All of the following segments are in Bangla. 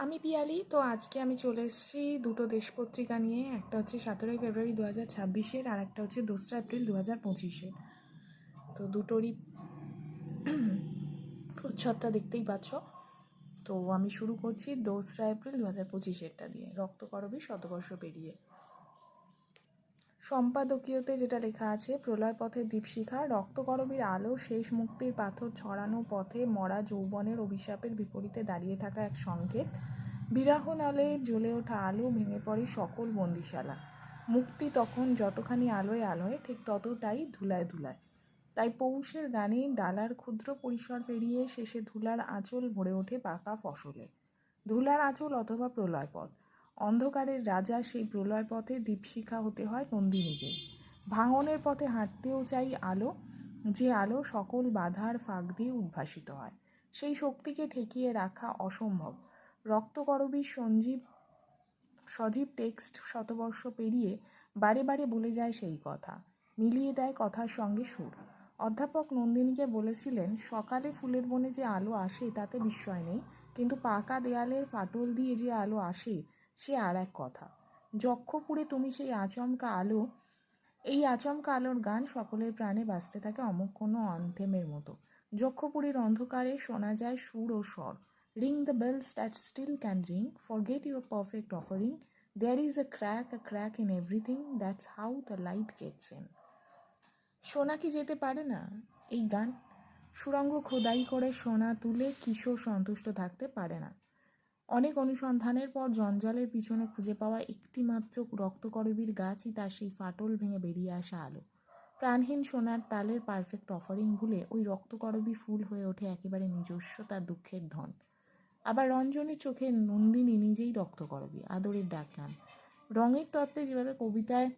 আমি পিয়ালি। তো আজকে আমি চলে এসেছি দুটো দেশ পত্রিকা নিয়ে। একটা হচ্ছে 17 ফেব্রুয়ারি 2026-এর, আর একটা হচ্ছে 2 এপ্রিল 2025-এর। তো দুটোরই প্রচ্ছদটা দেখতেই পাচ্ছ। তো আমি শুরু করছি 2 এপ্রিল 2025-এরটা দিয়ে, রক্তকরবী শতবর্ষ পেরিয়ে। সম্পাদকীয়তে যেটা লেখা আছে, প্রলয় পথের দীপশিখা, রক্তকরবীর আলো শেষ মুক্তির পাথর ছড়ানো পথে মরা যৌবনের অভিশাপের বিপরীতে দাঁড়িয়ে থাকা এক সংকেত। বিরাহ নালে জ্বলে ওঠা আলো ভেঙে পড়ে সকল বন্দিশালা। মুক্তি তখন যতখানি আলোয় আলোয়, ঠিক ততটাই ধুলায় ধুলায়। তাই পৌষের গানে ডালার ক্ষুদ্র পরিসর পেরিয়ে শেষে ধুলার আঁচল ভরে ওঠে পাকা ফসলে। ধুলার আঁচল অথবা প্রলয়পথ। অন্ধকারের রাজা সেই প্রলয় পথে দীপশিখা হতে হয় নন্দিনীকেই। ভাঙনের পথে হাঁটতেও চাই আলো, যে আলো সকল বাধার ফাঁক দিয়ে উদ্ভাসিত হয়। সেই শক্তিকে ঠেকিয়ে রাখা অসম্ভব। রক্তকরবীর সজীব টেক্সট শতবর্ষ পেরিয়ে বারে বারে বলে যায় সেই কথা, মিলিয়ে দেয় কথার সঙ্গে সুর। অধ্যাপক নন্দিনীকে বলেছিলেন, সকালে ফুলের বনে যে আলো আসে তাতে বিস্ময় নেই, কিন্তু পাকা দেয়ালের ফাটল দিয়ে যে আলো আসে সে আর এক কথা। যক্ষপুরে তুমি সেই আচমকা আলো, এই আচমকা আলোর গান সকলের প্রাণে বাজতে থাকে অমুক কোনো অন্থেমের মতো। যক্ষপুরীর অন্ধকারে শোনা যায় সুর ও স্বর। Ring the bells that still can ring, forget your perfect offering, there is a crack in everything, that's how the light gets in. শোনা কি যেতে পারে না? এই গান সুরঙ্গ খোদাই করে সোনা তুলে কিশোর সন্তুষ্ট থাকতে পারে না। অনেক অনুসন্ধানের পর জঞ্জালের পিছনে খুঁজে পাওয়া একটি মাত্র রক্তকরবীর গাছই তার সেই ফাটল ভেঙে বেরিয়ে আসা আলো। প্রাণহীন সোনার তালের পারফেক্ট অফারিং ভুলে ওই রক্তকরবী ফুল হয়ে ওঠে একেবারে নিজস্ব তার দুঃখের ধন। আবার রঞ্জনের চোখে নন্দিনী নিজেই রক্তকরবী, আদরের ডাকনাম। রঙের তত্ত্বে যেভাবে কবিতায়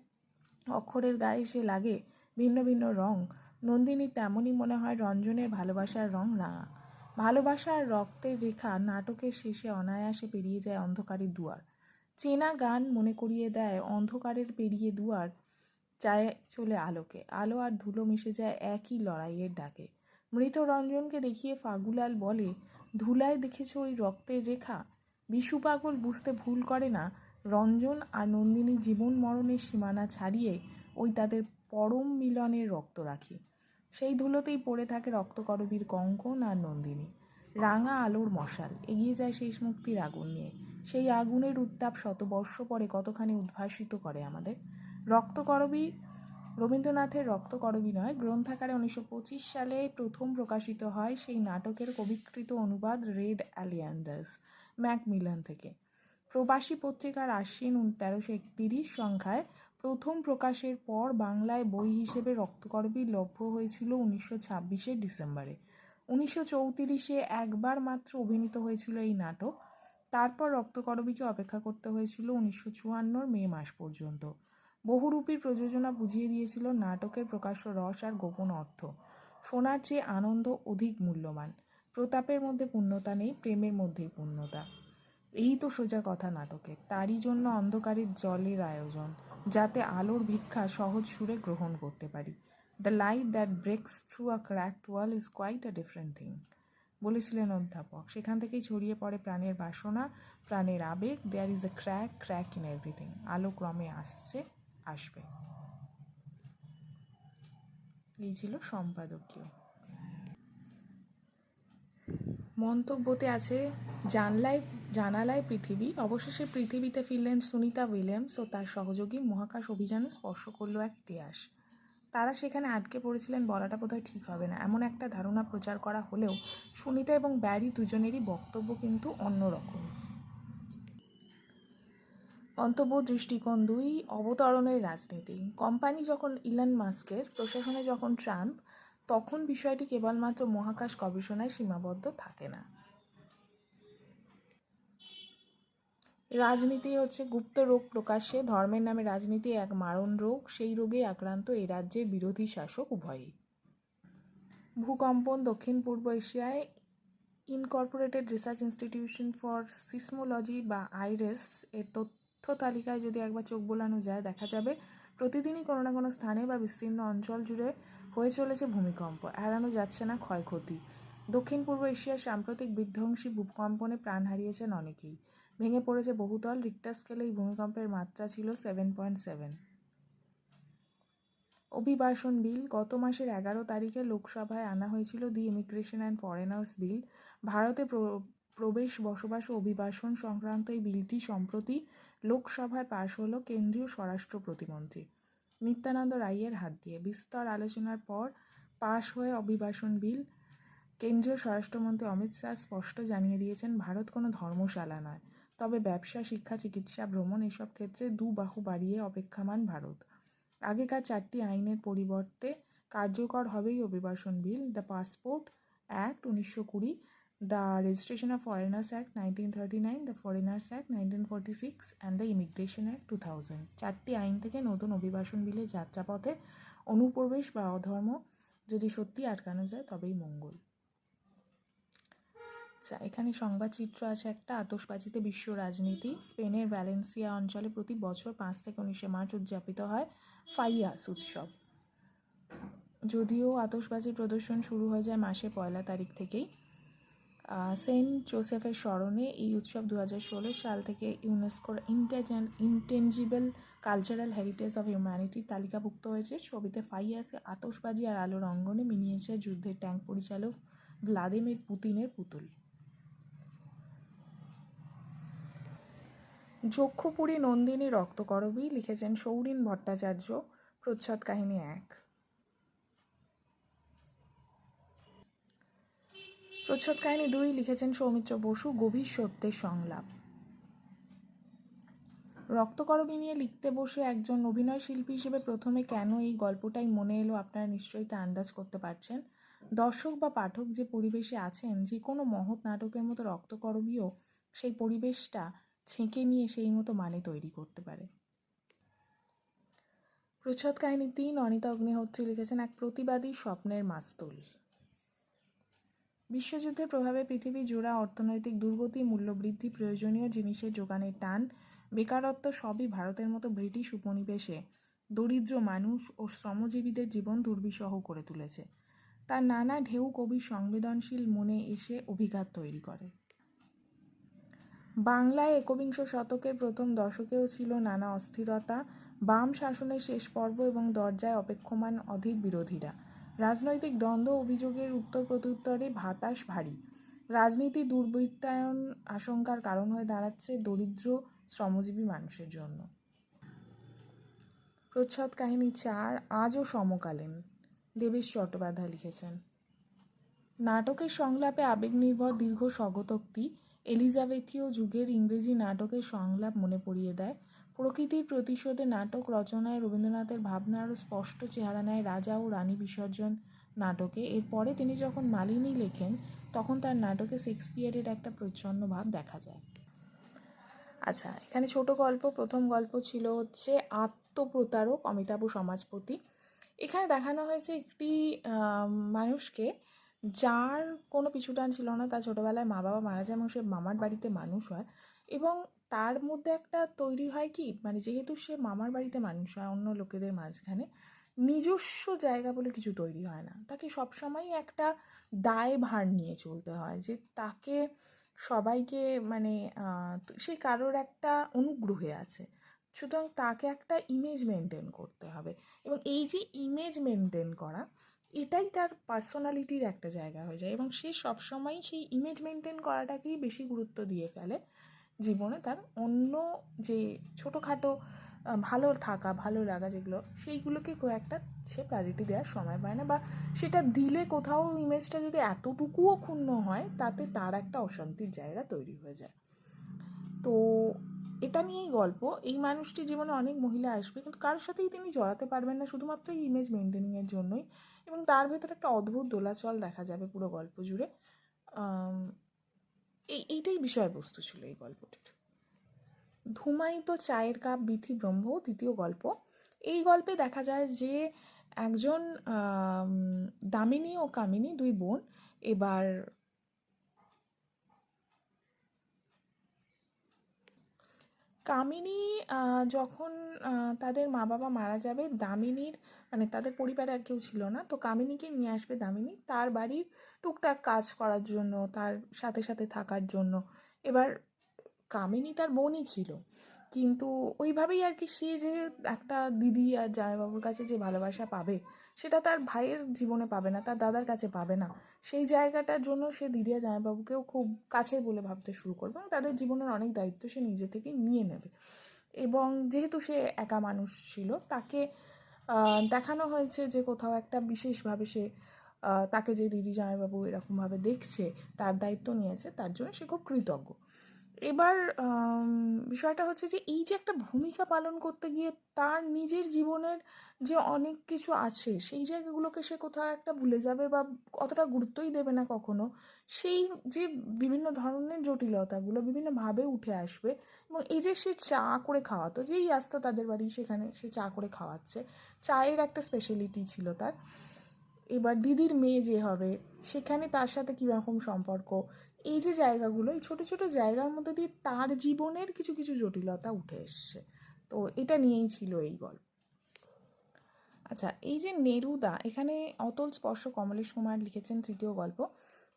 অক্ষরের গায়ে সে লাগে ভিন্ন ভিন্ন রং, নন্দিনী তেমনই মনে হয় রঞ্জনের ভালোবাসার রং রাঙা। ভালোবাসার রক্তের রেখা নাটকের শেষে অনায়াসে পেরিয়ে যায় অন্ধকারের দুয়ার। চেনা গান মনে করিয়ে দেয় অন্ধকারের পেরিয়ে দুয়ার চায় চলে আলোকে। আলো আর ধুলো মিশে যায় একই লড়াইয়ের ডাকে। মৃত রঞ্জনকে দেখিয়ে ফাগুলাল বলে, ধুলায় দেখেছ ওই রক্তের রেখা? বিশু পাগল বুঝতে ভুল করে না, রঞ্জন আর নন্দিনী জীবন মরণের সীমানা ছাড়িয়ে ওই তাদের পরম মিলনের রক্ত রাখি। সেই ধুলোতেই পড়ে থাকে রক্তকরবীর কঙ্কন আর নন্দিনী। রাঙা আলোর মশাল এগিয়ে যায় শেষ মুক্তির আগুন নিয়ে। সেই আগুনের উত্তাপ শতবর্ষ পরে কতখানি উদ্ভাসিত করে আমাদের। রক্তকরবী রবীন্দ্রনাথের রক্তকরবী নয়, গ্রন্থাকারে 1925 সালে প্রথম প্রকাশিত হয় সেই নাটকের কবিকৃত অনুবাদ রেড অ্যালিয়ান্ডার্স ম্যাকমিলান থেকে। প্রবাসী পত্রিকার আশ্বিন 1331 সংখ্যায় প্রথম প্রকাশের পর বাংলায় বই হিসেবে রক্তকরবী লভ্য হয়েছিল 1926 ডিসেম্বরে। 1934 একবার মাত্র অভিনীত হয়েছিল এই নাটক। তারপর রক্তকরবীকে অপেক্ষা করতে হয়েছিল 1954 মে মাস পর্যন্ত। বহুরূপীর প্রযোজনা বুঝিয়ে দিয়েছিল নাটকের প্রকাশ্য রস আর গোপন অর্থ। সোনার চেয়ে আনন্দ অধিক মূল্যবান। প্রতাপের মধ্যে পূর্ণতা নেই, প্রেমের মধ্যেই পূর্ণতা। এই তো সোজা কথা নাটকে। তারই জন্য অন্ধকারের জলের আয়োজন, যাতে আলোর ভিক্ষা সহজ সুরে গ্রহণ করতে পারি। The light that breaks through a cracked wall is quite a different thing, বলেছিলেন অধ্যাপক। সেখান থেকেই ছড়িয়ে পড়ে প্রাণের বাসনা, প্রাণের আবেগ। There is a crack in everything. আলো ক্রমে আসবে। এই ছিল সম্পাদকীয়। মন্তব্যতে আছে, জানালায় পৃথিবী। অবশেষে পৃথিবীতে ফিরলেন সুনিতা উইলিয়ামস ও তার সহযোগী। মহাকাশ অভিযানে স্পর্শ করল এক ইতিহাস। তারা সেখানে আটকে পড়েছিলেন বলাটা বোধহয় ঠিক হবে না, এমন একটা ধারণা প্রচার করা হলেও সুনিতা এবং ব্যারি দুজনেরই বক্তব্য কিন্তু অন্যরকম। মন্তব্য দৃষ্টিকোণ 2, অবতরণের রাজনীতি। কোম্পানি যখন ইলন মাস্কের, প্রশাসনে যখন ট্রাম্প, তখন বিষয়টি কেবলমাত্র মহাকাশ গবেষণায় সীমাবদ্ধ থাকে না। রাজনীতি হচ্ছে গুপ্ত রোগ প্রকাশ্যে। ধর্মের নামে রাজনীতি এক মারণ রোগ। সেই রোগে আক্রান্ত এই রাজ্যের বিরোধী শাসক উভয়ই। ভূকম্পন দক্ষিণ পূর্ব এশিয়ায় Incorporated research institution for seismology বা আইরেস এর তথ্য তালিকায় যদি একবার চোখ বোলানো যায়, দেখা যাবে প্রতিদিনই কোনো না কোনো স্থানে বা বিস্তীর্ণ অঞ্চল জুড়ে হয়ে চলেছে ভূমিকম্প। এড়ানো যাচ্ছে না ক্ষয়ক্ষতি। দক্ষিণ পূর্ব এশিয়ার সাম্প্রতিক বিধ্বংসী ভূকম্পনে প্রাণ হারিয়েছেন অনেকেই। ভেঙে পড়েছে বহুতল। রিক্টার স্কেলে এই ভূমিকম্পের মাত্রা ছিল 7.7। অভিবাসন বিল। গত মাসের 11 তারিখে লোকসভায় আনা হয়েছিল দি ইমিগ্রেশন অ্যান্ড ফরেনার্স বিল। ভারতে প্রবেশ, বসবাস ও অভিবাসন সংক্রান্ত এই বিলটি সম্প্রতি লোকসভায় পাশ হলো কেন্দ্রীয় স্বরাষ্ট্র প্রতিমন্ত্রী নিত্যানন্দ রায়ের হাত দিয়ে। বিস্তর আলোচনার পর পাশ হয়ে অভিবাসন বিল। কেন্দ্রীয় স্বরাষ্ট্রমন্ত্রী অমিত শাহ স্পষ্ট জানিয়ে দিয়েছেন, ভারত কোনো ধর্মশালা নয়, তবে ব্যবসা, শিক্ষা, চিকিৎসা, ভ্রমণ এসব ক্ষেত্রে বাহু বাড়িয়ে অপেক্ষমান ভারত। আগেকার 4টি আইনের পরিবর্তে কার্যকর হবেই অভিবাসন বিল। The passport act 1920, the registration of foreigners act 1939, the foreigners act 1946 and the immigration act 2000। 4টি আইন থেকে নতুন অভিবাসন বিলের যাত্রাপথে অনুপ্রবেশ বা অধর্ম যদি সত্যি আটকানো যায় তবেই মঙ্গল। আচ্ছা, এখানে সংবাদচিত্র আছে একটা। আতশবাজিতে বিশ্ব রাজনীতি। স্পেনের ভ্যালেন্সিয়া অঞ্চলে প্রতি বছর 5 থেকে 19 মার্চ উদযাপিত হয় ফাইয়াস উৎসব। যদিও আতশবাজির প্রদর্শন শুরু হয়ে যায় মাসের 1 তারিখ থেকেই। সেন্ট জোসেফের স্মরণে এই উৎসব 2016 সাল থেকে ইউনেস্কোর intangible cultural heritage of humanity তালিকাভুক্ত হয়েছে। ছবিতে ফাইয়াসে আতশবাজি আর আলোর অঙ্গনে মিনিয়েচার যুদ্ধের ট্যাঙ্ক পরিচালক ভ্লাদিমির পুতিনের পুতুল। যক্ষপুরী নন্দিনী রক্তকরবী। লিখেছেন সৌরিন ভট্টাচার্য। প্রচ্ছদ কাহিনী 1। প্রচ্ছদ কাহিনী 2 লিখেছেন সৌমিত্র বসু। গভীর সত্যের সংলাপ। রক্তকরবী নিয়ে লিখতে বসে একজন অভিনয় শিল্পী হিসেবে প্রথমে কেন এই গল্পটাই মনে এলো আপনারা নিশ্চয়ই তা আন্দাজ করতে পারছেন। দর্শক বা পাঠক যে পরিবেশে আছেন, যে কোনো মহৎ নাটকের মতো রক্তকরবীও সেই পরিবেশটা ছেঁকে নিয়ে সেই মতো মানে তৈরি করতে পারে। প্রচ্ছদ কাহিনী 3 অনিতা অগ্নিহোত্রী লিখেছেন এক প্রতিবাদী স্বপ্নের মাস্তুল। বিশ্বযুদ্ধের প্রভাবে পৃথিবী জোড়া অর্থনৈতিক দুর্গতি, মূল্যবৃদ্ধি, প্রয়োজনীয় জিনিসের যোগানের টান, বেকারত্ব সবই ভারতের মতো ব্রিটিশ উপনিবেশে দরিদ্র মানুষ ও শ্রমজীবীদের জীবন দুর্বিষহ করে তুলেছে। তার নানা ঢেউ কবির সংবেদনশীল মনে এসে অভিঘাত তৈরি করে। বাংলায় একবিংশ শতকের প্রথম দশকেও ছিল নানা অস্থিরতা, বাম শাসনের শেষ পর্ব এবং দরজায় অপেক্ষমান অধীর বিরোধীরা। রাজনৈতিক দ্বন্দ্ব, অভিযোগের উত্তর প্রত্যুত্তরে বাতাস ভারী। রাজনীতি দুর্বৃত্তায়ন আশঙ্কার কারণ হয়ে দাঁড়াচ্ছে দরিদ্র শ্রমজীবী মানুষের জন্য। প্রচ্ছদ কাহিনী 4 আজও সমকালীন। দেবেশ চট্টোপাধ্যায় লিখেছেন। নাটকের সংলাপে আবেগনির্ভর দীর্ঘ স্বগতোক্তি এলিজাবেথীয় যুগের ইংরেজি নাটকের সংলাপ মনে পড়িয়ে দেয়। প্রকৃতির প্রতিশোধে নাটক রচনায় রবীন্দ্রনাথের ভাবনা আরও স্পষ্ট চেহারা নেয় রাজা ও রানী বিসর্জন নাটকে। এরপরে তিনি যখন মালিনী লেখেন, তখন তার নাটকে শেক্সপিয়ারের একটা প্রচ্ছন্ন ভাব দেখা যায়। আচ্ছা, এখানে ছোট গল্প। প্রথম গল্প ছিল হচ্ছে আত্মপ্রতারক অমিতাভ সমাজপতি। এখানে দেখানো হয়েছে একটি মানুষকে যার কোনো পিছুটান ছিল না। তার ছোটোবেলায় মা বাবা মারা যায় এবং সে মামার বাড়িতে মানুষ হয়, এবং তার মধ্যে একটা তৈরি হয় কি, মানে যেহেতু সে মামার বাড়িতে মানুষ হয় অন্য লোকেদের মাঝখানে, নিজস্ব জায়গা বলে কিছু তৈরি হয় না। তাকে সবসময় একটা দায়ভার নিয়ে চলতে হয় যে তাকে সবাইকে মানে সে কারোর একটা অনুগ্রহে আছে, সুতরাং তাকে একটা ইমেজ মেনটেন করতে হবে। এবং এই যে ইমেজ মেনটেন করা, এটাই তার পার্সোনালিটির একটা জায়গা হয়ে যায়, এবং সে সবসময় সেই ইমেজ মেনটেন করাটাকেই বেশি গুরুত্ব দিয়ে ফেলে জীবনে। তার অন্য যে ছোটোখাটো ভালো থাকা, ভালো লাগা যেগুলো, সেইগুলোকে খুব একটা সে প্রায়োরিটি দেওয়ার সময় পায় না, বা সেটা দিলে কোথাও ইমেজটা যদি এতটুকুও ক্ষুণ্ণ হয়, তাতে তার একটা অশান্তির জায়গা তৈরি হয়ে যায়। তো এটা নিয়েই গল্প। এই মানুষটির জীবনে অনেক মহিলা আসবে, কিন্তু কারোর সাথেই তিনি জড়াতে পারবেন না শুধুমাত্র এই ইমেজ মেনটেনিংয়ের জন্যই, এবং তার ভেতরে একটা অদ্ভুত দোলাচল দেখা যাবে পুরো গল্প জুড়ে। এইটাই বিষয়বস্তু ছিল এই গল্পটির। ধূমায়িত চায়ের কাপ বিথি ব্রহ্ম দ্বিতীয় গল্প। এই গল্পে দেখা যায় যে একজন দামিনী ও কামিনী দুই বোন এবার কামিনী যখন তাদের মা বাবা মারা যাবে, দামিনীর মানে তাদের পরিবারে আর কেউ ছিল না, তো কামিনীকে নিয়ে আসবে দামিনী তার বাড়ির টুকটাক কাজ করার জন্য, তার সাথে সাথে থাকার জন্য। এবার কামিনী তার বোনই ছিল, কিন্তু ওইভাবেই আর কি সে যে একটা দিদি আর জামাইবাবুর কাছে যে ভালোবাসা পাবে সেটা তার ভাইয়ের জীবনে পাবে না, তার দাদার কাছে পাবে না। সেই জায়গাটার জন্য সে দিদি আর জামাইবাবুকেও খুব কাছের বলে ভাবতে শুরু করবে এবং তাদের জীবনের অনেক দায়িত্ব সে নিজে থেকে নিয়ে নেবে। এবং যেহেতু সে একা মানুষ ছিল, তাকে দেখানো হয়েছে যে কোথাও একটা বিশেষভাবে সে তাকে যে দিদি জামাইবাবু এরকমভাবে দেখছে, তার দায়িত্ব নিয়েছে, তার জন্য সে খুব কৃতজ্ঞ। এবার বিষয়টা হচ্ছে যে এই যে একটা ভূমিকা পালন করতে গিয়ে তার নিজের জীবনের যে অনেক কিছু আছে সেই জায়গাগুলোকে সে কোথাও একটা ভুলে যাবে বা অতটা গুরুত্বই দেবে না কখনো। সেই যে বিভিন্ন ধরনের জটিলতাগুলো বিভিন্নভাবে উঠে আসবে। এবং এই যে সে চা করে খাওয়াতো, যেই আসতো তাদের বাড়ি সেখানে সে চা করে খাওয়াচ্ছে, চায়ের একটা স্পেশালিটি ছিল তার। এবার দিদির মেয়ে যে হবে সেখানে তার সাথে কীরকম সম্পর্ক, এই যে জায়গাগুলো, এই ছোটো ছোটো জায়গার মধ্যে দিয়ে তার জীবনের কিছু কিছু জটিলতা উঠে এসছে। তো এটা নিয়েই ছিল এই গল্প। আচ্ছা, এই যে নেরুদা, এখানে অতল স্পর্শ কমলেশ কুমার লিখেছেন তৃতীয় গল্প।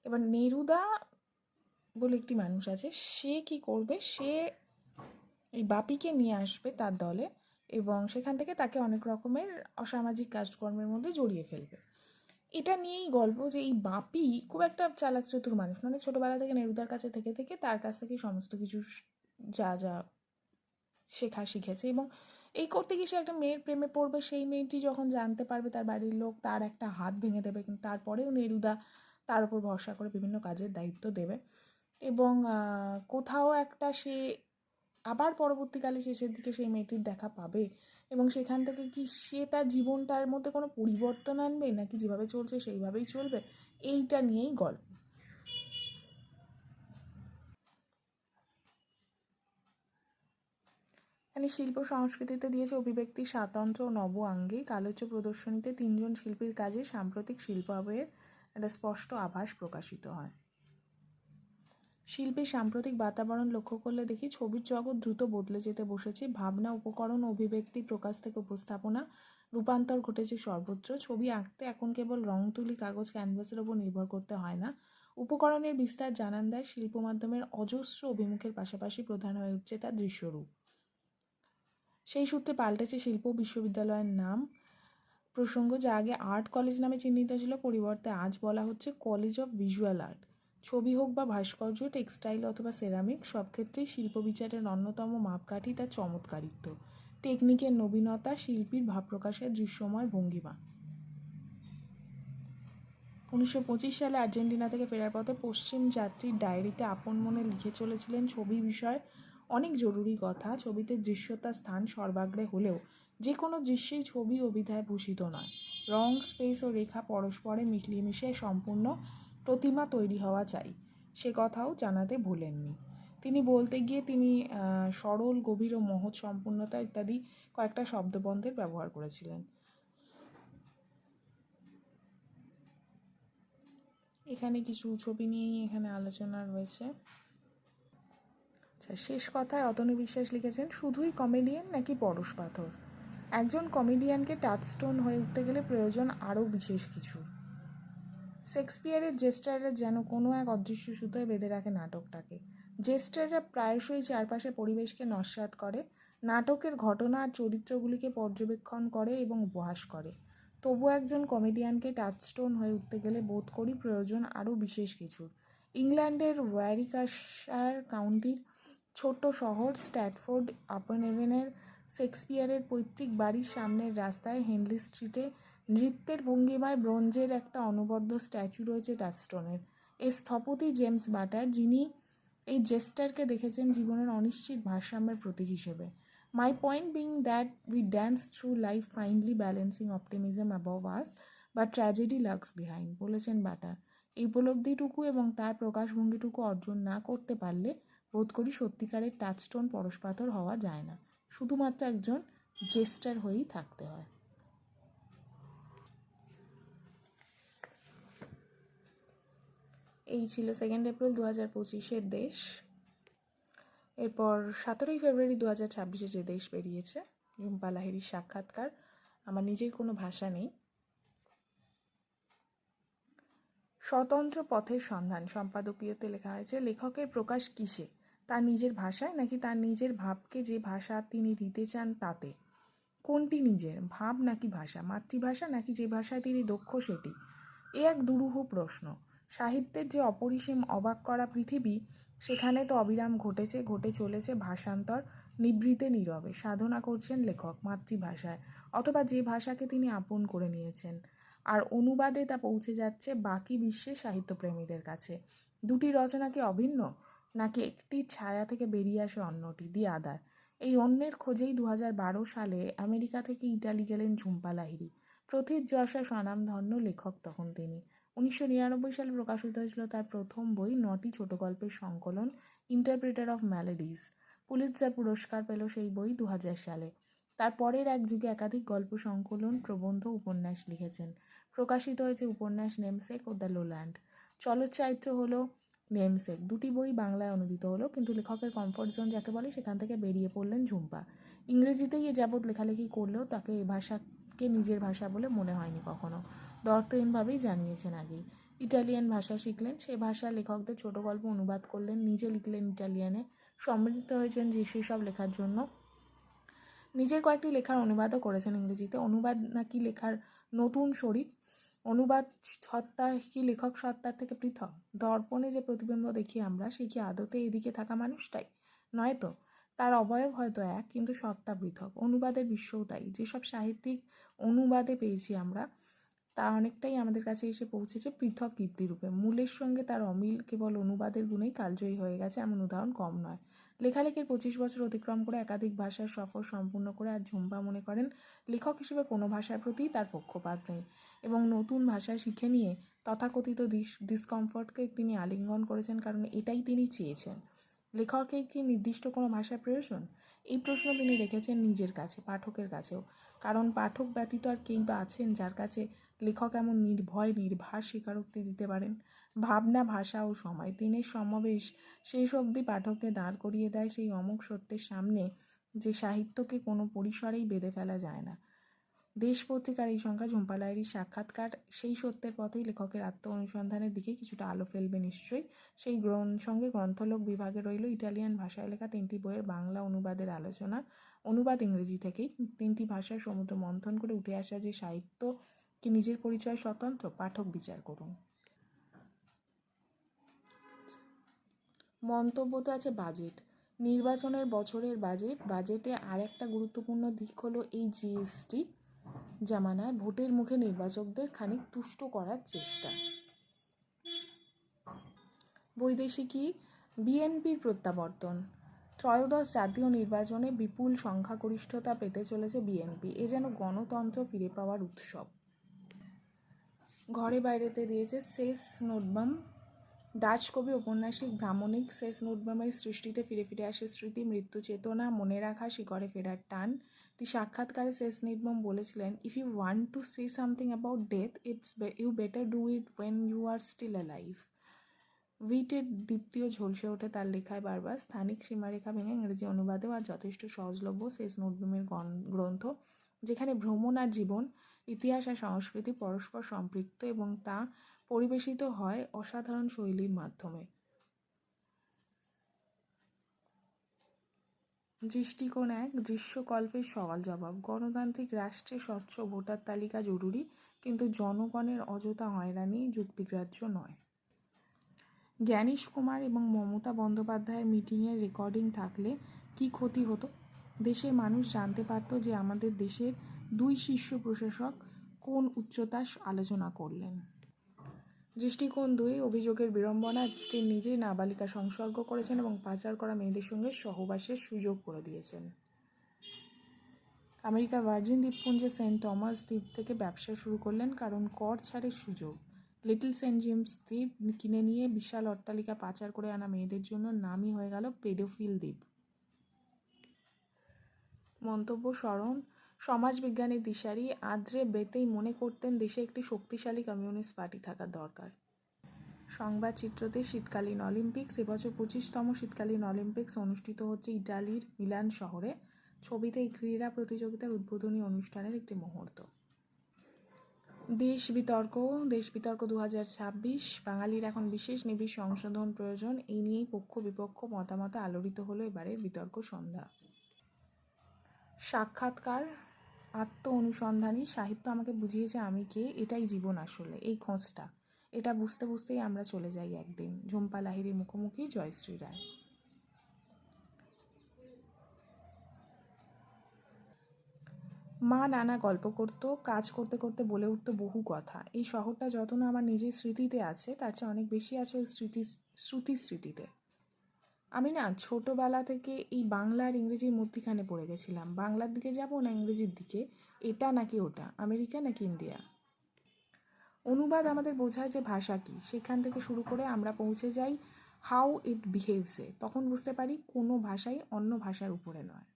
এবার নেরুদা বলে একটি মানুষ আছে, সে কি করবে, সে এই বাপিকে নিয়ে আসবে তার দলে এবং সেখান থেকে তাকে অনেক রকমের অসামাজিক কাজকর্মের মধ্যে জড়িয়ে ফেলবে। এটা নিয়েই গল্প যে এই বাপি খুব একটা চালাক চতুর মানুষ, মানে ছোটোবেলা থেকে নেরুদার কাছে থেকে থেকে তার কাছ থেকে সমস্ত কিছু যা যা শেখা শিখেছে। এবং এই করতে গিয়ে সে একটা মেয়ের প্রেমে পড়বে, সেই মেয়েটি যখন জানতে পারবে তার বাড়ির লোক তার একটা হাত ভেঙে দেবে, কিন্তু তারপরেও নেরুদা তার উপর ভরসা করে বিভিন্ন কাজের দায়িত্ব দেবে। এবং কোথাও একটা সে আবার পরবর্তীকালে শেষের দিকে সেই মেয়েটির দেখা পাবে এবং সেখান থেকে কি সে তার জীবনটার মধ্যে কোনো পরিবর্তন আনবে নাকি যেভাবে চলছে সেইভাবেই চলবে, এইটা নিয়েই গল্প। এখানে শিল্প সংস্কৃতিতে দিয়েছে অভিব্যক্তির স্বাতন্ত্র্য ও নব আঙ্গিক। আলোচ্য প্রদর্শনীতে 3 জন শিল্পীর কাজে সাম্প্রতিক শিল্পাবের একটা স্পষ্ট আভাস প্রকাশিত হয়। শিল্পের সাম্প্রতিক বাতাবরণ লক্ষ্য করলে দেখি ছবির জগৎ দ্রুত বদলে যেতে বসেছে। ভাবনা, উপকরণ, অভিব্যক্তি, প্রকাশ থেকে উপস্থাপনা, রূপান্তর ঘটেছে সর্বত্র। ছবি আঁকতে এখন কেবল রং তুলি, কাগজ, ক্যানভাসের ওপর নির্ভর করতে হয় না। উপকরণের বিস্তার জানান দেয় শিল্প মাধ্যমের অজস্র অভিমুখের পাশাপাশি প্রধান হয়ে উঠছে তার দৃশ্যরূপ। সেই সূত্রে পাল্টেছে শিল্প বিশ্ববিদ্যালয়ের নাম। প্রসঙ্গ, যা আগে আর্ট কলেজ নামে চিহ্নিত ছিল, পরিবর্তে আজ বলা হচ্ছে কলেজ অফ ভিজুয়াল আর্ট। ছবি হোক বা ভাস্কর্য, টেক্সটাইল অথবা সেরামিক, সব ক্ষেত্রেই শিল্প বিচারের অন্যতম মাপকাঠি তার চমৎকারিত্ব, টেকনিকের নবীনতা, শিল্পীর ভাব প্রকাশের দৃশ্যময় ভঙ্গিমা। 1925 সালে আর্জেন্টিনা থেকে ফেরার পথে পশ্চিম যাত্রীর ডায়েরিতে আপন মনে লিখে চলেছিলেন ছবি বিষয়ে অনেক জরুরি কথা। ছবিতে দৃশ্যতা স্থান সর্বাগ্রে হলেও যে কোনো দৃশ্যেই ছবি অভিধায় ভূষিত নয়। রং, স্পেস ও রেখা পরস্পরে মিলিয়ে মিশে সম্পূর্ণ প্রতিমা তৈরি হওয়া চাই, সে কথাও জানাতে ভোলেননি তিনি। বলতে গিয়ে তিনি সরল, গভীর ও মহৎ সম্পূর্ণতা ইত্যাদি কয়েকটা শব্দবন্ধের ব্যবহার করেছিলেন। এখানে কিছু ছবি নিয়েই এখানে আলোচনা রয়েছে। আচ্ছা, শেষ কথায় অতনু বিশ্বাস লিখেছেন, শুধুই কমেডিয়ান নাকি পরশ পাথর? একজন কমেডিয়ানকে টাচস্টোন হয়ে উঠতে গেলে প্রয়োজন আরও বিশেষ কিছু। শেক্সপিয়ারের জেস্টাররা যেন কোনো এক অদৃশ্য সুতোয় বেঁধে রাখে নাটকটাকে। জেস্টাররা প্রায়শই চারপাশে পরিবেশকে নস্যাৎ করে, নাটকের ঘটনা আর চরিত্রগুলিকে পর্যবেক্ষণ করে এবং উপহাস করে। তবু একজন কমেডিয়ানকে টাচস্টোন হয়ে উঠতে গেলে বোধ করি প্রয়োজন আরও বিশেষ কিছুর। ইংল্যান্ডের ওয়ারিকাশায়ার কাউন্টির ছোট্ট শহর স্ট্যাটফোর্ড আপন এভেনের শেক্সপিয়ারের পৈতৃক বাড়ির সামনের রাস্তায় হেনলি স্ট্রিটে নৃত্যের ভঙ্গিমায় ব্রোঞ্জের একটা অনবদ্য স্ট্যাচু রয়েছে টাচস্টোনের। এই স্থপতি জেমস বাটার, যিনি এই জেস্টারকে দেখেছেন জীবনের অনিশ্চিত ভারসাম্যের প্রতীক হিসেবে। My point being that we dance through life finely balancing optimism above us, but tragedy lurks behind, বলেছেন বাটার। এই উপলব্ধিটুকু এবং তার প্রকাশভঙ্গিটুকু অর্জন না করতে পারলে বোধ করি সত্যিকারের টাচস্টোন পরশপাথর হওয়া যায় না, শুধুমাত্র একজন জেস্টার হয়েই থাকতে হয়। এই ছিল 2 এপ্রিল 2025 দেশ। এরপর 17 ফেব্রুয়ারি 2026 যে দেশ বেরিয়েছে, রুম্পা লাহিড়ীর সাক্ষাৎকার। আমার নিজের কোনো ভাষা নেই। স্বতন্ত্র পথের সন্ধান সম্পাদকীয়তে লেখা হয়েছে, লেখকের প্রকাশ কিসে? তার নিজের ভাষায় নাকি তার নিজের ভাবকে যে ভাষা তিনি দিতে চান তাতে? কোনটি নিজের ভাব নাকি ভাষা, মাতৃভাষা নাকি যে ভাষায় তিনি দক্ষ সেটি? এ এক দুরূহ প্রশ্ন। সাহিত্যের যে অপরিসীম অবাক করা পৃথিবী, সেখানে তো অবিরাম ঘটে চলেছে ভাষান্তর, নিভৃতে নীরবে সাধনা করছেন লেখক মাতৃভাষায় অথবা যে ভাষাকে তিনি আপন করে নিয়েছেন, আর অনুবাদে তা পৌঁছে যাচ্ছে বাকি বিশ্বের সাহিত্যপ্রেমীদের কাছে। দুটি রচনা কি অভিন্ন, নাকি একটির ছায়া থেকে বেরিয়ে আসে অন্যটি, দি আদার? এই অন্যের খোঁজেই 2012 সালে আমেরিকা থেকে ইটালি গেলেন ঝুম্পা লাহিড়ী। প্রথিতযশা স্বনামধন্য লেখক তখন তিনি। 1999 সালে প্রকাশিত হয়েছিল তার প্রথম বই 9টি ছোট গল্পের সংকলন, ইন্টারপ্রেটার অফ মেলোডিজ। পুলিৎজার পুরস্কার পেল সেই বই 2000 সালে। তার পরের এক যুগে একাধিক গল্প সংকলন, প্রবন্ধ, উপন্যাস লিখেছেন। প্রকাশিত হয়েছে উপন্যাস নেমসেক ও দ্য লোল্যান্ড। চলচ্চিত্র হলো নেমসেক। দুটি বই বাংলায় অনুদিত হলো, কিন্তু লেখকের কমফোর্ট জোন যাকে বলে সেখান থেকে বেরিয়ে পড়লেন ঝুম্পা। ইংরেজিতেই এ যাবৎ লেখালেখি করলেও তাকে এ ভাষাকে নিজের ভাষা বলে মনে হয়নি কখনো। দর্থহীনভাবেই জানিয়েছেন আগেই। ইটালিয়ান ভাষা শিখলেন, সে ভাষার লেখকদের ছোট গল্প অনুবাদ করলেন, নিজে লিখলেন ইটালিয়ানে। সমৃদ্ধ হয়েছেন যে সেসব লেখার জন্য। নিজের কয়েকটি লেখার অনুবাদও করেছেন ইংরেজিতে। অনুবাদ নাকি লেখার নতুন শরীর? অনুবাদ সত্তা কি লেখক সত্তার থেকে পৃথক? দর্পণে যে প্রতিবিম্ব দেখি আমরা, সে কি আদতে এদিকে থাকা মানুষটাই? নয় তো। তার অবয়ব হয়তো এক, কিন্তু সত্তা পৃথক। অনুবাদের বিশ্বও তাই। যেসব সাহিত্যিক অনুবাদে পেয়েছি আমরা, তা অনেকটাই আমাদের কাছে এসে পৌঁছেছে পৃথক কীর্তিরূপে। মূলের সঙ্গে তার অমিল কেবল অনুবাদের গুণেই কালজয়ী হয়ে গেছে, এমন উদাহরণ কম নয়। লেখালেখির 25 বছর অতিক্রম করে একাধিক ভাষার সফর সম্পূর্ণ করে আজ ঝুম্পা মনে করেন লেখক হিসেবে কোনো ভাষার প্রতি তার পক্ষপাত নেই, এবং নতুন ভাষা শিখে নিয়ে তথাকথিত ডিসকমফর্টকে তিনি আলিঙ্গন করেছেন, কারণ এটাই তিনি চেয়েছেন। লেখকের কি নির্দিষ্ট কোনো ভাষার প্রয়োজন? এই প্রশ্ন তিনি রেখেছেন নিজের কাছে, পাঠকের কাছেও। কারণ পাঠক ব্যতীত আর কেই বা আছেন যার কাছে লেখক এমন নির্ভার স্বীকারোক্তি দিতে পারেন? ভাবনা, ভাষা ও সময়, তিনের সমাবেশ শেষ অবধি পাঠককে দাঁড় করিয়ে দেয় সেই অমোঘ সত্যের সামনে, যে সাহিত্যকে কোনো পরিসরেই বেঁধে ফেলা যায় না। দেশ পত্রিকার এই সংখ্যা ঝুম্পা লাহিড়ীর সাক্ষাৎকার সেই সত্যের পথেই লেখকের আত্ম অনুসন্ধানের দিকে কিছুটা আলো ফেলবে নিশ্চয়ই। সেই সঙ্গে গ্রন্থলোক বিভাগে রইল ইটালিয়ান ভাষায় লেখা 3টি বইয়ের বাংলা অনুবাদের আলোচনা। অনুবাদ ইংরেজি থেকেই। 3টি ভাষার সমুদ্র মন্থন করে উঠে আসা যে সাহিত্য কি নিজের পরিচয় স্বতন্ত্র? পাঠক বিচার করুন। মন্তব্যতে আছে বাজেট। নির্বাচনের বছরের বাজেটে আর একটা গুরুত্বপূর্ণ দিক হলো এই জিএসটি জামানায় ভোটের মুখে নির্বাচকদের খানিক তুষ্ট করার চেষ্টা। বৈদেশিকী বিএনপির প্রত্যাবর্তন। ত্রয়োদশ জাতীয় নির্বাচনে বিপুল সংখ্যাগরিষ্ঠতা পেতে চলেছে বিএনপি। এ যেন গণতন্ত্র ফিরে পাওয়ার উৎসব। ঘরে বাইরেতে দিয়েছে শেষ নোটবাম। ডাচ কবি ঔপন্যাসিক ভ্রামণিক শেষ নোটবামের সৃষ্টিতে ফিরে ফিরে আসে স্মৃতি, মৃত্যু, চেতনা, মনে রাখা, শিকড়ে ফেরার টান। একটি সাক্ষাৎকারে শেষ নোটবাম বলেছিলেন, if you want to say something about death, you better do it when you are still alive. উইটের দীপ্তিও ঝলসে ওঠে তার লেখায় বারবার। স্থানিক সীমারেখা ভেঙে ইংরেজি অনুবাদেও আজ যথেষ্ট সহজলভ্য শেষ নোটবামের গ্রন্থ, যেখানে ভ্রমণ আর জীবন, ইতিহাস আর সংস্কৃতি পরস্পর সম্পৃক্ত, এবং তা পরিবেশিত হয় অসাধারণ শৈলীর মাধ্যমে। দৃষ্টিকোণ 1, দৃশ্যকল্পের সওয়াল জবাব। গণতান্ত্রিক রাষ্ট্রে স্বচ্ছ ভোটার তালিকা জরুরি, কিন্তু জনগণের অযথা হয়রানি যুক্তিগ্রাহ্য নয়। জ্ঞানীশ কুমার এবং মমতা বন্দ্যোপাধ্যায়ের মিটিংয়ের রেকর্ডিং থাকলে কি ক্ষতি হতো? দেশের মানুষ জানতে পারত যে আমাদের দেশের 2 শীর্ষ প্রশাসক কোন উচ্চতার আলোচনা করলেন। দৃষ্টিকোণ 2, অভিযোগের বিড়ম্বনা। এপস্টিন নিজেই নাবালিকা সংসর্গ করেছেন এবং পাচার করা মেয়েদের সঙ্গে সহবাসের সুযোগ করে দিয়েছেন। আমেরিকার ভার্জিন দ্বীপপুঞ্জে সেন্ট টমাস দ্বীপ থেকে ব্যবসা শুরু করলেন, কারণ কর ছাড়ের সুযোগ। লিটল সেন্ট জেমস দ্বীপ কিনে নিয়ে বিশাল অট্টালিকা পাচার করে আনা মেয়েদের জন্য নামই হয়ে গেল পেডোফিল দ্বীপ। মন্তব্য স্মরণ। সমাজবিজ্ঞানী দিশারি আদ্রে বেতেই মনে করতেন দেশে একটি শক্তিশালী কমিউনিস্ট পার্টি থাকা দরকার। সংবাদ চিত্রতে শীতকালীন অলিম্পিক্স। এবছর 25তম শীতকালীন অলিম্পিক্স অনুষ্ঠিত হচ্ছে ইটালির মিলান শহরে। ছবিতে এই ক্রীড়া প্রতিযোগিতার উদ্বোধনী অনুষ্ঠানের একটি মুহূর্ত। দেশ বিতর্ক 2026, বাঙালির এখন বিশেষ নিবিড় সংশোধন প্রয়োজন, এই নিয়েই পক্ষ বিপক্ষ মতামতে আলোড়িত হলো এবারের বিতর্ক সন্ধ্যা। সাক্ষাৎকার, আত্ম অনুসন্ধানী সাহিত্য আমাকে বুঝিয়েছে আমি কে, এটাই জীবন আসলে, এই খোঁজটা, এটা বুঝতে বুঝতেই আমরা চলে যাই একদিন। ঝুম্পা লাহিড়ীর মুখোমুখি জয়শ্রী রায়। মা নানা গল্প করত, কাজ করতে করতে বলে উঠত বহু কথা। এই শহরটা যত না আমার নিজের স্মৃতিতে আছে, তার চেয়ে অনেক বেশি আছে ওই স্মৃতিতে। আমি না ছোটবেলা থেকে এই বাংলা আর ইংরেজির মধ্যিখানে পড়ে গেছিলাম, বাংলার দিকে যাব না ইংরেজির দিকে, এটা নাকি ওটা, আমেরিকা নাকি ইন্ডিয়া। অনুবাদ আমাদের বোঝায় যে ভাষা কি, সেখান থেকে শুরু করে আমরা পৌঁছে যাই হাউ ইট বিহেভসে, তখন বুঝতে পারি কোনো ভাষাই অন্য ভাষার উপরে নয়।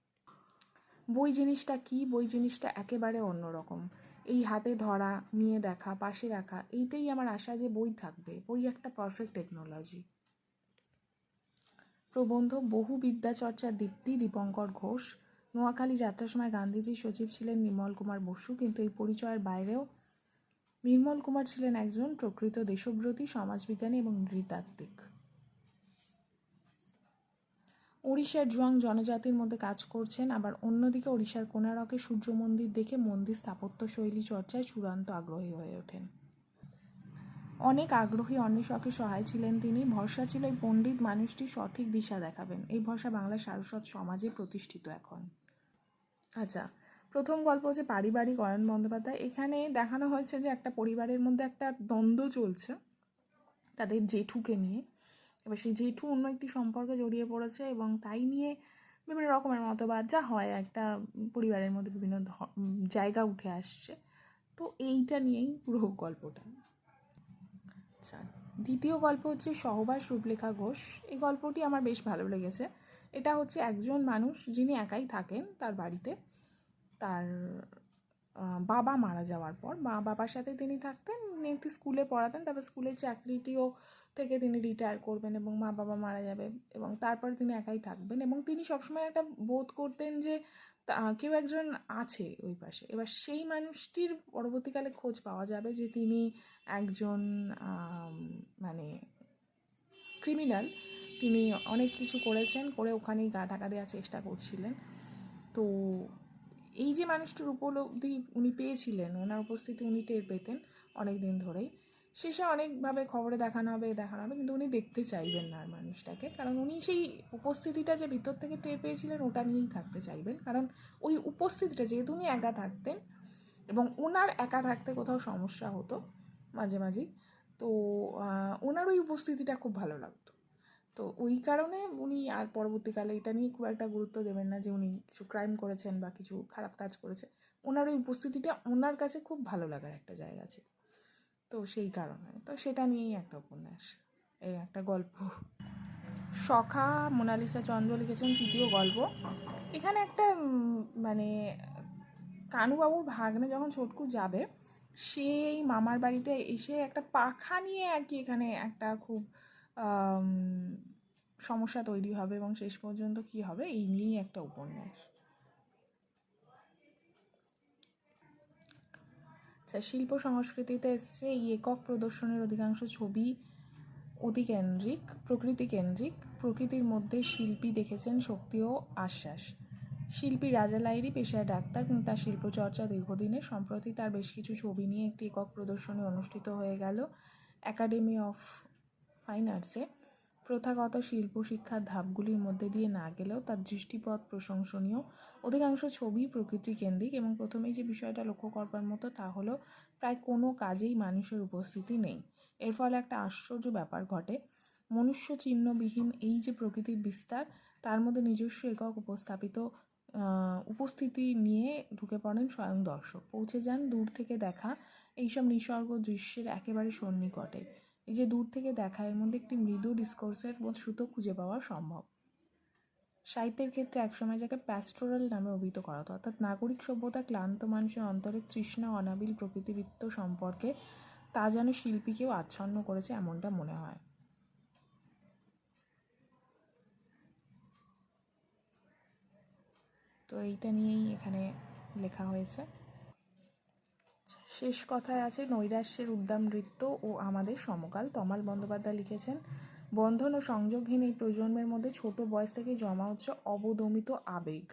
বই জিনিসটা কি, বই জিনিসটা একেবারে অন্যরকম। এই হাতে ধরা, নিয়ে দেখা, পাশে রাখা, এইটাই আমার আশা যে বই থাকবে, বই একটা পারফেক্ট টেকনোলজি। প্রবন্ধ, বহু বিদ্যাচর্চার দীপ্তি দীপঙ্কর ঘোষ। নোয়াখালী যাত্রার সময় গান্ধীজির সচিব ছিলেন নির্মল কুমার বসু, কিন্তু এই পরিচয়ের বাইরেও নির্মল কুমার ছিলেন একজন প্রকৃত দেশব্রতী, সমাজবিজ্ঞানী এবং নৃতাত্ত্বিক। ওড়িশার জুয়াং জনজাতির মধ্যে কাজ করছেন, আবার অন্যদিকে ওড়িশার কোনারকে সূর্য মন্দির দেখে মন্দির স্থাপত্য শৈলী চর্চায় চূড়ান্ত আগ্রহী হয়ে ওঠেন। অনেক আগ্রহী অন্বেষকের সহায় ছিলেন তিনি। ভরসা ছিল এই পণ্ডিত মানুষটি সঠিক দিশা দেখাবেন, এই ভরসা বাংলার সারস্বত সমাজে প্রতিষ্ঠিত এখন। আচ্ছা, প্রথম গল্প হচ্ছে পারিবারিক অয়ন বন্দ্যোপাধ্যায়। এখানে দেখানো হয়েছে যে একটা পরিবারের মধ্যে একটা দ্বন্দ্ব চলছে তাদের জেঠুকে নিয়ে। এবার সেই জেঠু অন্য একটি সম্পর্কে জড়িয়ে পড়েছে এবং তাই নিয়ে বিভিন্ন রকমের মতবাদ যা হয় একটা পরিবারের মধ্যে বিভিন্ন জায়গা উঠে আসছে। তো এইটা নিয়েই পুরো গল্পটা। আচ্ছা, দ্বিতীয় গল্প হচ্ছে সহবাস রূপলেখা ঘোষ। এই গল্পটি আমার বেশ ভালো লেগেছে। এটা হচ্ছে একজন মানুষ যিনি একাই থাকেন তার বাড়িতে, তার বাবা মারা যাওয়ার পর বাবার সাথে তিনি থাকতেন, একটি স্কুলে পড়াতেন, তারপর স্কুলের চাকরিটিও থেকে তিনি রিটায়ার করবেন এবং মা বাবা মারা যাবে এবং তারপরে তিনি একাই থাকবেন এবং তিনি সবসময় একটা বোধ করতেন যে কেউ একজন আছে ওই পাশে। এবার সেই মানুষটির পরবর্তীকালে খোঁজ পাওয়া যাবে যে তিনি একজন মানে ক্রিমিনাল, তিনি অনেক কিছু করেছেন, করে ওখানেই গা ঢাকা দেওয়ার চেষ্টা করছিলেন। তো এই যে মানুষটির উপলব্ধি উনি পেয়েছিলেন, ওনার উপস্থিতি উনি টের পেতেন অনেক দিন ধরেই। শেষে অনেকভাবে খবরে দেখানো হবে কিন্তু উনি দেখতে চাইবেন না আর মানুষটাকে, কারণ উনি সেই উপস্থিতিটা যে ভিতর থেকে টের পেয়েছিলেন ওটা নিয়েই থাকতে চাইবেন, কারণ ওই উপস্থিতিটা যেহেতু উনি একা থাকতেন এবং ওনার একা থাকতে কোথাও সমস্যা হতো মাঝে মাঝেই, তো ওনার ওই উপস্থিতিটা খুব ভালো লাগতো। তো ওই কারণে উনি আর পরবর্তীকালে এটা নিয়ে খুব একটা গুরুত্ব দেবেন না যে উনি কিছু ক্রাইম করেছেন বা কিছু খারাপ কাজ করেছে। ওনার ওই উপস্থিতিটা ওনার কাছে খুব ভালো লাগার একটা জায়গা ছিল, তো সেই কারণে তো সেটা নিয়েই একটা উপন্যাস, এই একটা গল্প। সখা মোনালিসা চন্দ্র লিখেছেন তৃতীয় গল্প। এখানে একটা মানে কানুবাবুর ভাগ্নে যখন ছোটকু যাবে, সেই মামার বাড়িতে এসে একটা পাখা নিয়ে আর কি এখানে একটা খুব সমস্যা তৈরি হবে এবং শেষ পর্যন্ত কি হবে এই নিয়েই একটা উপন্যাস। আচ্ছা, শিল্প সংস্কৃতিতে এসছে এই একক প্রদর্শনের অধিকাংশ ছবি অতিকেন্দ্রিক, প্রকৃতিকেন্দ্রিক। প্রকৃতির মধ্যে শিল্পী দেখেছেন শক্তি ও আশ্বাস। শিল্পী রাজা লাহিড়ী পেশায় ডাক্তার, কিন্তু তার শিল্পচর্চা দীর্ঘদিনের। সম্প্রতি তার বেশ কিছু ছবি নিয়ে একটি একক প্রদর্শনী অনুষ্ঠিত হয়ে গেল একাডেমি অফ ফাইন আর্টসে। প্রথাগত শিল্প শিক্ষার ধাপগুলির মধ্যে দিয়ে না গেলেও তার দৃষ্টিপথ প্রশংসনীয়। অধিকাংশ ছবি প্রকৃতিকেন্দ্রিক এবং প্রথমেই যে বিষয়টা লক্ষ্য করবার মতো তা হলো প্রায় কোনো কাজেই মানুষের উপস্থিতি নেই। এর ফলে একটা আশ্চর্য ব্যাপার ঘটে, মনুষ্য চিহ্নবিহীন এই যে প্রকৃতির বিস্তার, তার মধ্যে নিজস্ব একক উপস্থিতি নিয়ে ঢুকে পড়েন স্বয়ং দর্শক, পৌঁছে যান দূর থেকে দেখা এইসব নিসর্গ দৃশ্যের একেবারে সন্নিকটে। এই যে দূর থেকে দেখা, এর মধ্যে একটি মৃদু ডিসকোর্সের সুতো খুঁজে পাওয়া সম্ভব। সাহিত্যের ক্ষেত্রে একসময় যাকে প্যাস্টোরাল নামে অভিহিত করা হতো, অর্থাৎ নাগরিক সভ্যতা ক্লান্ত মানুষের অন্তরে তৃষ্ণা অনাবিল প্রকৃতিবৃত্ত সম্পর্কে, তা যেন শিল্পীকেও আচ্ছন্ন করেছে এমনটা মনে হয়। তো এইটা নিয়েই এখানে লেখা হয়েছে। শেষ কথায় আছে নৈরাশ্যের উদ্দাম নৃত্য ও আমাদের সমকাল। তমাল বন্দ্যোপাধ্যায় লিখেছেন, বন্ধন ও সংযোগহীন এই প্রজন্মের মধ্যে ছোট বয়স থেকে জমা হচ্ছে অবদমিত আবেগ।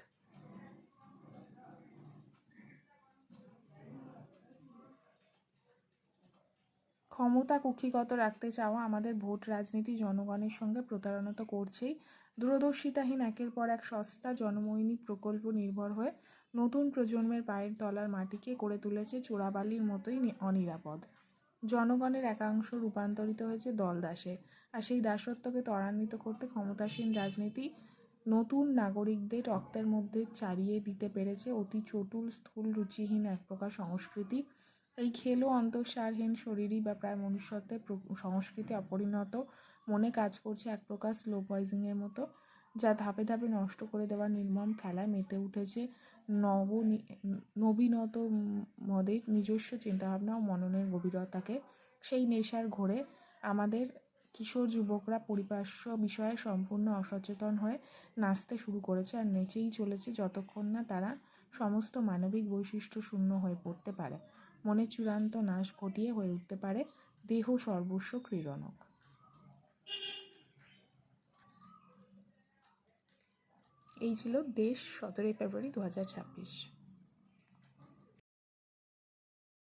ক্ষমতা কুক্ষিগত রাখতে চাওয়া আমাদের ভোট রাজনীতি জনগণের সঙ্গে প্রতারণা তো করছেই, দূরদর্শিতাহীন একের পর এক সস্তা জনমৈনী প্রকল্প নির্ভর হয়ে নতুন প্রজন্মের পায়ের তলার মাটিকে করে তুলেছে চোরাবালির মতোই অনিরাপদ। জনগণের একাংশ রূপান্তরিত হয়েছে দলদাসে, আর সেই দাসত্বকে ত্বরান্বিত করতে ক্ষমতাসীন রাজনীতি নতুন নাগরিকদের রক্তের মধ্যে চারিয়ে দিতে পেরেছে অতি চটুল স্থূল রুচিহীন এক প্রকার সংস্কৃতি। এই খেলো অন্তঃসারহীন শরীরী বা প্রায় মনুষ্যত্বের সংস্কৃতি অপরিণত মনে কাজ করছে এক প্রকার স্লো পয়জনিংয়ের মতো, যা ধাপে ধাপে নষ্ট করে দেওয়ার নির্মম খেলায় মেতে উঠেছে নবীনত মদের নিজস্ব চিন্তাভাবনা ও মননের গভীরতাকে। সেই নেশার ঘোরে আমাদের কিশোর যুবকরা পরিপার্শ্ব বিষয়ে সম্পূর্ণ অসচেতন হয়ে নাচতে শুরু করেছে, আর নেচেই চলেছে যতক্ষণ না তারা সমস্ত মানবিক বৈশিষ্ট্য শূন্য হয়ে পড়তে পারে, মনের চূড়ান্ত নাশ ঘটিয়ে হয়ে উঠতে পারে দেহ সর্বস্ব ক্রীড়নক। এই ছিল দেশ 17 ফেব্রুয়ারি 2026।